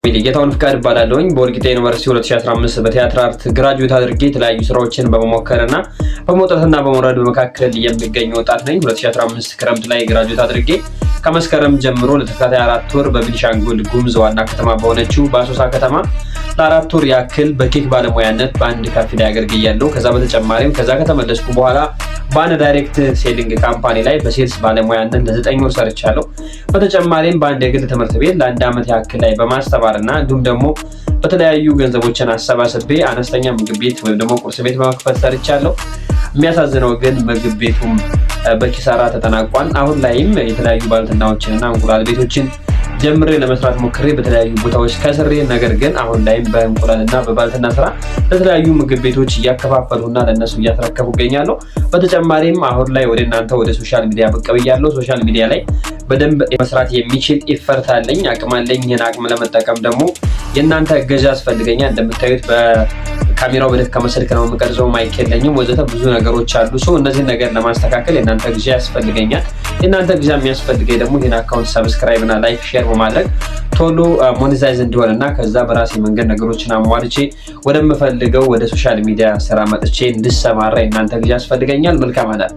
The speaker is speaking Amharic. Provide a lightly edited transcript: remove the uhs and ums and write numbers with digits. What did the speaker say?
ጌታውን ፍቃድ ባላለውኝ በወልቂጤ ዩኒቨርሲቲ 2015 በቲያትር አርት ግራጁዌት አድርጌ የተለያዩ ስራዎችን በመሞከርና በመውጣትና በመውረድ በመካከል የሚገኝ ወጣት ነኝ። 2015 ክረምት ላይ ግራጁዌት አድርጌ ከመስከረም ጀምሮ ለተከታታይ 4 ወር በቤኒሻንጉል ጉሙዝ ዋና ከተማ በሆነችው በአሶሳ ከተማ ለ4 ወር ያክል በኬክ ባለሙያነት በአንድ ካፌ ላይ አገልግያለሁ። ከዛ በተጨማሪም ከዛ ከተመለስኩ በኋላ በአንድ ዳይሬክት ሴሊንግ ካምፓኒ ላይ በሴልስ ባለሙያነት ለ9 ወር ሰርቻለሁ። በተጨማሪም በአንድ የግል ትምህርት ቤት ለ1 ዓመት ያክል ላይ በማስተማርና እንዲሁም ደግሞ በተለያዩ ገንዘቦችን አሰባስቤ አነስተኛ ምግብ ቤት ወይም ደግሞ ቁርስ ቤት በመክፈት ሰርቻለሁ። የሚያሳዝነው ግን ምግብ ቤቱም በኪሳራ ተጠናቋል። አሁን ላይም የተለያዩ ባልትናዎችንና እንቁላል ቤቶችን ጀምሬ ለመስራት ሞክሬ በተለያዩ ቦታዎች ከስሬ፣ ነገር ግን አሁን ላይም በእንቁላልና በባልትና ስራ ለተለያዩ ምግብ ቤቶች እያከፋፈሉና ለነሱ እያተረከቡ ይገኛለሁ። በተጨማሪም አሁን ላይ ወደ እናንተ ወደ ሶሻል ሚዲያ ብቅ ብያለሁ። ሶሻል ሚዲያ ላይ በደንብ መስራት የሚችል ኢፈርት አለኝ፣ አቅም አለኝ። ይህን አቅም ለመጠቀም ደግሞ የእናንተ እገዛ ያስፈልገኛል። እንደምታዩት በካሜራው በደካማ ስልክ ነው የምቀርጸው፣ ማይክ የለኝም ወዘተ ብዙ ነገሮች አሉ። እነዚህን ነገር ለማስተካከል የእናንተ እገዛ ያስፈልገኛል። የእናንተ እገዛ የሚያስፈልገኝ ደግሞ ይህን አካውንት ሰብስክራይብ እና ላይክ ሼር በማድረግ ቶሎ ሞኔታይዝ እንዲሆንና ከዛ በራሴ መንገድ ነገሮችን አሟልቼ ወደምፈልገው ወደ ሶሻል ሚዲያ ስራ መጥቼ እንድሰማራ የእናንተ እገዛ ያስፈልገኛል። መልካም አዳር።